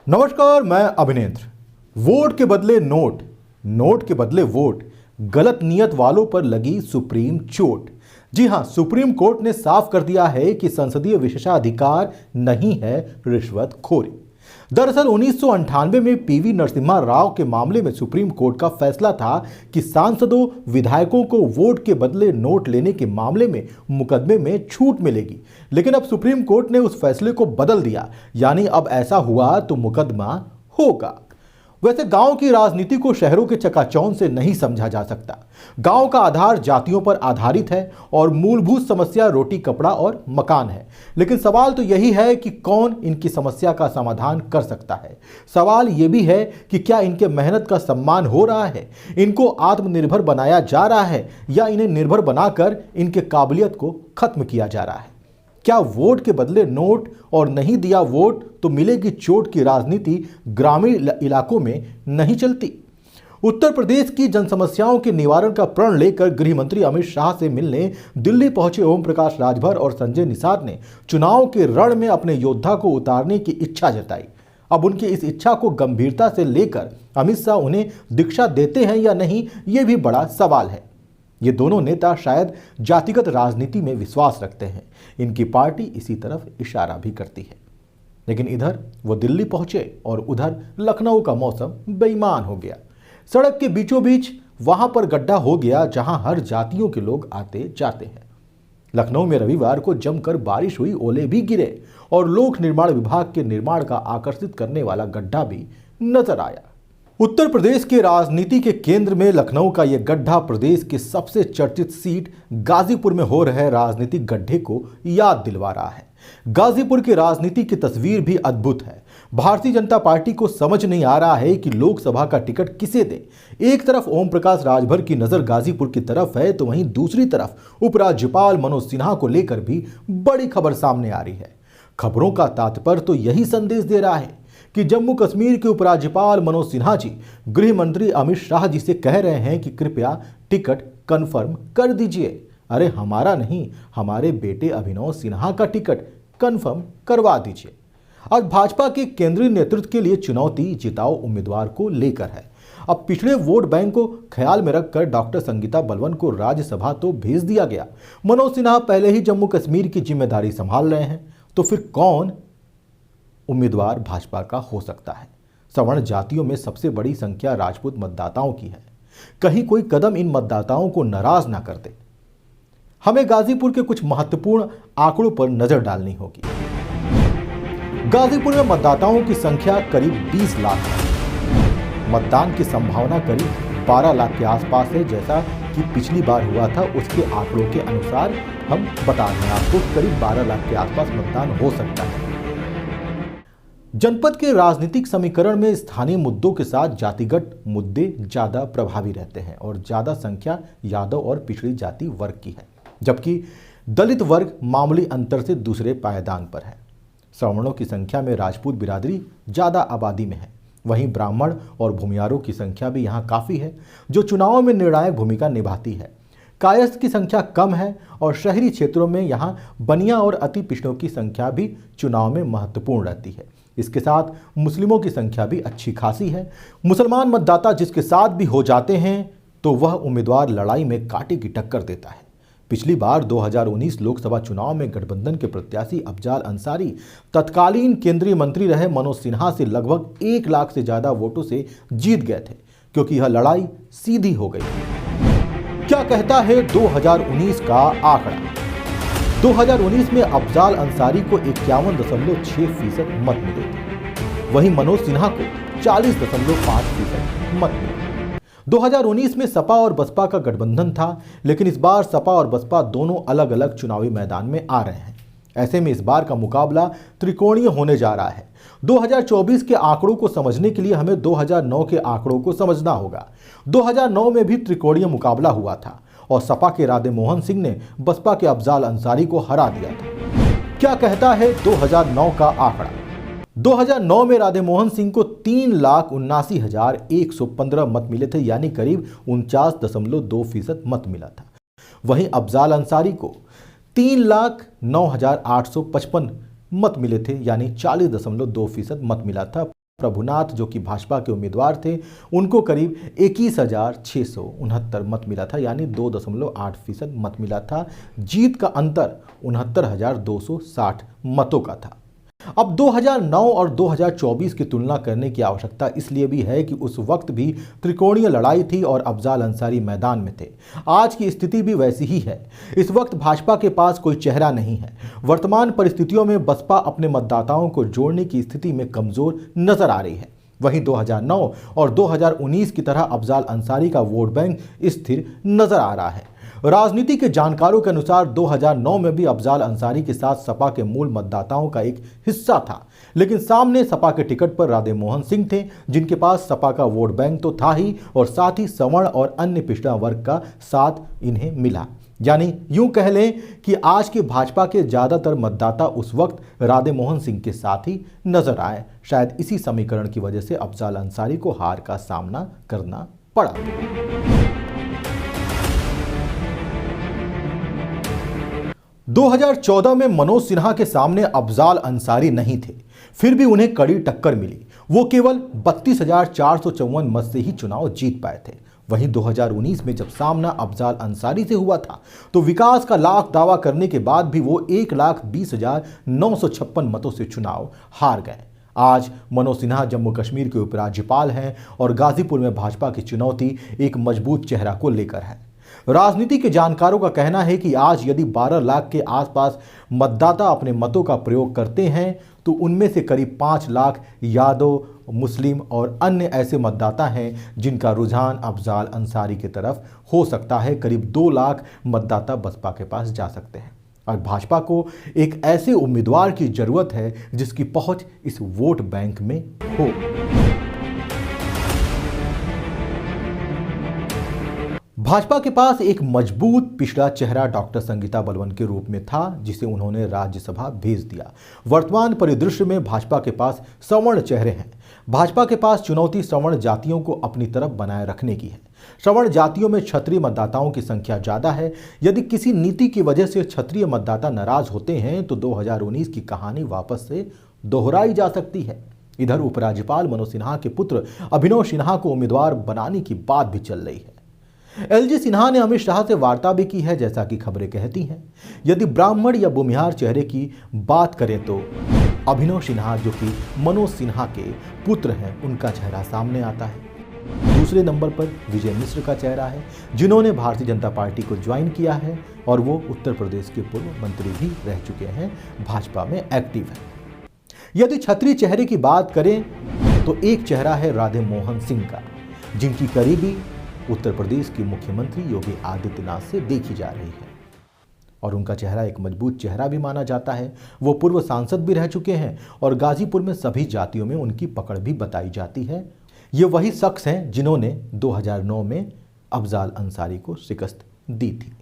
नमस्कार, मैं अभिनेंद्र। वोट के बदले नोट, नोट के बदले वोट, गलत नियत वालों पर लगी सुप्रीम चोट। जी हां, सुप्रीम कोर्ट ने साफ कर दिया है कि संसदीय विशेषाधिकार नहीं है रिश्वतखोरी। दरअसल 1998 में पीवी नरसिम्हा राव के मामले में सुप्रीम कोर्ट का फैसला था कि सांसदों विधायकों को वोट के बदले नोट लेने के मामले में मुकदमे में छूट मिलेगी। लेकिन अब सुप्रीम कोर्ट ने उस फैसले को बदल दिया, यानी अब ऐसा हुआ तो मुकदमा होगा। वैसे गांव की राजनीति को शहरों के चकाचौंध से नहीं समझा जा सकता। गांव का आधार जातियों पर आधारित है और मूलभूत समस्या रोटी कपड़ा और मकान है। लेकिन सवाल तो यही है कि कौन इनकी समस्या का समाधान कर सकता है। सवाल यह भी है कि क्या इनके मेहनत का सम्मान हो रहा है, इनको आत्मनिर्भर बनाया जा रहा है, या इन्हें निर्भर बनाकर इनके काबिलियत को खत्म किया जा रहा है। क्या वोट के बदले नोट और नहीं दिया वोट तो मिलेगी चोट की राजनीति ग्रामीण इलाकों में नहीं चलती? उत्तर प्रदेश की जनसमस्याओं के निवारण का प्रण लेकर गृह मंत्री अमित शाह से मिलने दिल्ली पहुंचे ओम प्रकाश राजभर और संजय निषाद ने चुनाव के रण में अपने योद्धा को उतारने की इच्छा जताई। अब उनकी इस इच्छा को गंभीरता से लेकर अमित शाह उन्हें दीक्षा देते हैं या नहीं, ये भी बड़ा सवाल है। ये दोनों नेता शायद जातिगत राजनीति में विश्वास रखते हैं। इनकी पार्टी इसी तरफ इशारा भी करती है। लेकिन इधर वो दिल्ली पहुंचे और उधर लखनऊ का मौसम बेईमान हो गया। सड़क के बीचों बीच वहां पर गड्ढा हो गया जहां हर जातियों के लोग आते जाते हैं। लखनऊ में रविवार को जमकर बारिश हुई, ओले भी गिरे और लोक निर्माण विभाग के निर्माण का आकर्षित करने वाला गड्ढा भी नजर आया। उत्तर प्रदेश के राजनीति के केंद्र में लखनऊ का यह गड्ढा प्रदेश के सबसे चर्चित सीट गाजीपुर में हो रहे राजनीतिक गड्ढे को याद दिलवा रहा है। गाजीपुर की राजनीति की तस्वीर भी अद्भुत है। भारतीय जनता पार्टी को समझ नहीं आ रहा है कि लोकसभा का टिकट किसे दे। एक तरफ ओम प्रकाश राजभर की नजर गाजीपुर की तरफ है, तो वहीं दूसरी तरफ उपराज्यपाल मनोज सिन्हा को लेकर भी बड़ी खबर सामने आ रही है। खबरों का तात्पर्य तो यही संदेश दे रहा है कि जम्मू कश्मीर के उपराज्यपाल मनोज सिन्हा जी गृह मंत्री अमित शाह जी से कह रहे हैं कि कृपया टिकट कंफर्म कर दीजिए। अरे हमारा नहीं, हमारे बेटे अभिनव सिन्हा का टिकट कंफर्म करवा दीजिए। आज भाजपा के केंद्रीय नेतृत्व के लिए चुनौती जिताओ उम्मीदवार को लेकर है। अब पिछड़े वोट बैंक को ख्याल में रखकर डॉक्टर संगीता बलवन को राज्यसभा तो भेज दिया गया। मनोज सिन्हा पहले ही जम्मू कश्मीर की जिम्मेदारी संभाल रहे हैं, तो फिर कौन उम्मीदवार भाजपा का हो सकता है? सवर्ण जातियों में सबसे बड़ी संख्या राजपूत मतदाताओं की है। कहीं कोई कदम इन मतदाताओं को नाराज ना कर दे। हमें गाजीपुर के कुछ महत्वपूर्ण आंकड़ों पर नजर डालनी होगी। गाजीपुर में मतदाताओं की संख्या करीब 20 लाख है। मतदान की संभावना करीब 12 लाख के आसपास है। जैसा कि पिछली बार हुआ था, उसके आंकड़ों के अनुसार हम बता रहे हैं आपको, करीब 12 लाख के आसपास मतदान हो सकता है। जनपद के राजनीतिक समीकरण में स्थानीय मुद्दों के साथ जातिगत मुद्दे ज्यादा प्रभावी रहते हैं और ज्यादा संख्या यादव और पिछड़ी जाति वर्ग की है, जबकि दलित वर्ग मामूली अंतर से दूसरे पायदान पर है। सवर्णों की संख्या में राजपूत बिरादरी ज्यादा आबादी में है। वहीं ब्राह्मण और भूमियारों की संख्या भी यहाँ काफी है, जो चुनाव में निर्णायक भूमिका निभाती है। कायस्थ की संख्या कम है और शहरी क्षेत्रों में यहाँ बनिया और अति पिछड़ों की संख्या भी चुनाव में महत्वपूर्ण रहती है। इसके साथ मुस्लिमों की संख्या भी अच्छी खासी है। मुसलमान मतदाता जिसके साथ भी हो जाते हैं तो वह उम्मीदवार लड़ाई में कांटे की टक्कर देता है। पिछली बार 2019 लोकसभा चुनाव में गठबंधन के प्रत्याशी अफजाल अंसारी तत्कालीन केंद्रीय मंत्री रहे मनोज सिन्हा से लगभग 1 लाख से ज्यादा वोटों से जीत गए थे, क्योंकि यह लड़ाई सीधी हो गई। क्या कहता है 2019 का आंकड़ा? 2019 में अफजाल अंसारी को 51.6% मत मिले थे, वहीं मनोज सिन्हा को 40.5% मत मिले। 2019 में सपा और बसपा का गठबंधन था, लेकिन इस बार सपा और बसपा दोनों अलग अलग चुनावी मैदान में आ रहे हैं। ऐसे में इस बार का मुकाबला त्रिकोणीय होने जा रहा है। 2024 के आंकड़ों को समझने के लिए हमें 2009 के आंकड़ों को समझना होगा। 2009 में भी त्रिकोणीय मुकाबला हुआ था और सपा के राधे मोहन सिंह ने बसपा के अफजाल अंसारी को हरा दिया था। क्या कहता है 2009 का आंकड़ा? 2009 में राधे मोहन सिंह को 3,79,115 मत मिले थे, यानी करीब 49.2% मत मिला था। वहीं अफजाल अंसारी को 3,09,855 मत मिले थे, यानी 40.2% मत मिला था। प्रभुनाथ जो कि भाजपा के उम्मीदवार थे, उनको करीब 21,669 मत मिला था, यानी 2.8% मत मिला था। जीत का अंतर 69,260 मतों का था। अब 2009 और 2024 की तुलना करने की आवश्यकता इसलिए भी है कि उस वक्त भी त्रिकोणीय लड़ाई थी और अफजाल अंसारी मैदान में थे। आज की स्थिति भी वैसी ही है। इस वक्त भाजपा के पास कोई चेहरा नहीं है। वर्तमान परिस्थितियों में बसपा अपने मतदाताओं को जोड़ने की स्थिति में कमजोर नजर आ रही है। वहीं 2009 और 2019 की तरह अफजाल अंसारी का वोट बैंक स्थिर नजर आ रहा है। राजनीति के जानकारों के अनुसार 2009 में भी अफजाल अंसारी के साथ सपा के मूल मतदाताओं का एक हिस्सा था, लेकिन सामने सपा के टिकट पर राधे मोहन सिंह थे, जिनके पास सपा का वोट बैंक तो था ही और साथ ही सवर्ण और अन्य पिछड़ा वर्ग का साथ इन्हें मिला। यानी यूं कह लें कि आज के भाजपा के ज्यादातर मतदाता उस वक्त राधे मोहन सिंह के साथ ही नजर आए। शायद इसी समीकरण की वजह से अफजाल अंसारी को हार का सामना करना पड़ा। 2014 में मनोज सिन्हा के सामने अफजाल अंसारी नहीं थे, फिर भी उन्हें कड़ी टक्कर मिली। वो केवल 32,454 मत से ही चुनाव जीत पाए थे। वहीं 2019 में जब सामना अफजाल अंसारी से हुआ था तो विकास का लाख दावा करने के बाद भी वो 1,20,956 मतों से चुनाव हार गए। आज मनोज सिन्हा जम्मू कश्मीर के उपराज्यपाल हैं और गाजीपुर में भाजपा की चुनौती एक मजबूत चेहरा को लेकर है। राजनीति के जानकारों का कहना है कि आज यदि 12 लाख के आसपास मतदाता अपने मतों का प्रयोग करते हैं तो उनमें से करीब 5 लाख यादव, मुस्लिम और अन्य ऐसे मतदाता हैं जिनका रुझान अफजाल अंसारी की तरफ हो सकता है। करीब 2 लाख मतदाता बसपा के पास जा सकते हैं और भाजपा को एक ऐसे उम्मीदवार की जरूरत है जिसकी पहुंच इस वोट बैंक में हो। भाजपा के पास एक मजबूत पिछड़ा चेहरा डॉक्टर संगीता बलवन के रूप में था, जिसे उन्होंने राज्यसभा भेज दिया। वर्तमान परिदृश्य में भाजपा के पास सवर्ण चेहरे हैं। भाजपा के पास चुनौती सवर्ण जातियों को अपनी तरफ बनाए रखने की है। सवर्ण जातियों में क्षत्रिय मतदाताओं की संख्या ज्यादा है। यदि किसी नीति की वजह से क्षत्रिय मतदाता नाराज होते हैं तो 2019 की कहानी वापस से दोहराई जा सकती है। इधर उपराज्यपाल मनोज सिन्हा के पुत्र अभिनव सिन्हा को उम्मीदवार बनाने की बात भी चल रही है। एलजी सिन्हा ने अमित शाह से वार्ता भी की है, जैसा कि खबरें कहती हैं। यदि ब्राह्मण या भूमिहार चेहरे की बात करें तो अभिनव सिन्हा जो कि मनोज सिन्हा के पुत्र हैं, उनका चेहरा सामने आता है। दूसरे नंबर पर विजय मिश्र का चेहरा है, जिन्होंने भारतीय जनता पार्टी को ज्वाइन किया है और वो उत्तर प्रदेश के पूर्व मंत्री भी रह चुके हैं, भाजपा में एक्टिव है। यदि क्षत्रिय चेहरे की बात करें तो एक चेहरा है राधे मोहन सिंह का, जिनकी करीबी उत्तर प्रदेश के मुख्यमंत्री योगी आदित्यनाथ से देखी जा रही है और उनका चेहरा एक मजबूत चेहरा भी माना जाता है। वो पूर्व सांसद भी रह चुके हैं और गाजीपुर में सभी जातियों में उनकी पकड़ भी बताई जाती है। ये वही शख्स हैं जिन्होंने 2009 में अफजाल अंसारी को शिकस्त दी थी।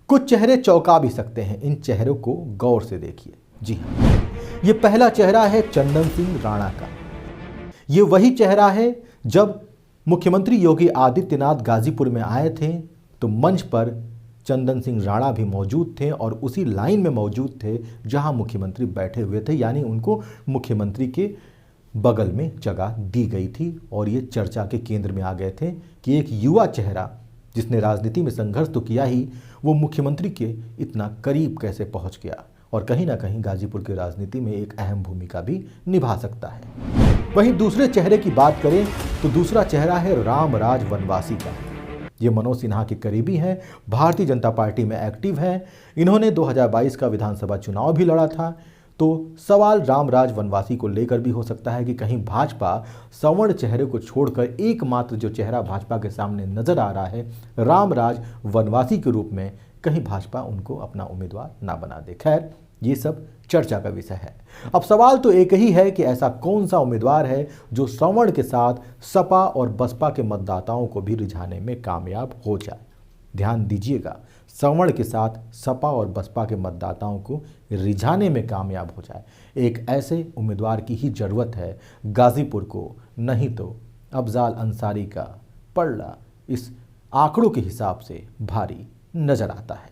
कुछ चेहरे चौंका भी सकते हैं, इन चेहरों को गौर से देखिए। जी हाँ, ये पहला चेहरा है चंदन सिंह राणा का। ये वही चेहरा है जब मुख्यमंत्री योगी आदित्यनाथ गाजीपुर में आए थे तो मंच पर चंदन सिंह राणा भी मौजूद थे और उसी लाइन में मौजूद थे जहां मुख्यमंत्री बैठे हुए थे, यानी उनको मुख्यमंत्री के बगल में जगह दी गई थी और ये चर्चा के केंद्र में आ गए थे कि एक युवा चेहरा जिसने राजनीति में संघर्ष तो किया ही, वो मुख्यमंत्री के इतना करीब कैसे पहुंच गया और कहीं ना कहीं गाजीपुर की राजनीति में एक अहम भूमिका भी निभा सकता है। वहीं दूसरे चेहरे की बात करें तो दूसरा चेहरा है रामराज वनवासी का। ये मनोज सिन्हा के करीबी हैं, भारतीय जनता पार्टी में एक्टिव हैं। इन्होंने 2022 का विधानसभा चुनाव भी लड़ा था। तो सवाल रामराज वनवासी को लेकर भी हो सकता है कि कहीं भाजपा सवर्ण चेहरे को छोड़कर एकमात्र जो चेहरा भाजपा के सामने नजर आ रहा है रामराज वनवासी के रूप में, कहीं भाजपा उनको अपना उम्मीदवार ना बना दे। खैर, ये सब चर्चा का विषय है। अब सवाल तो एक ही है कि ऐसा कौन सा उम्मीदवार है जो सवर्ण के साथ सपा और बसपा के मतदाताओं को भी रिझाने में कामयाब हो जाए। ध्यान दीजिएगा, सवर्ण के साथ सपा और बसपा के मतदाताओं को रिझाने में कामयाब हो जाए। एक ऐसे उम्मीदवार की ही जरूरत है गाजीपुर को, नहीं तो अफजाल अंसारी का पलड़ा इस आंकड़ों के हिसाब से भारी नजर आता है।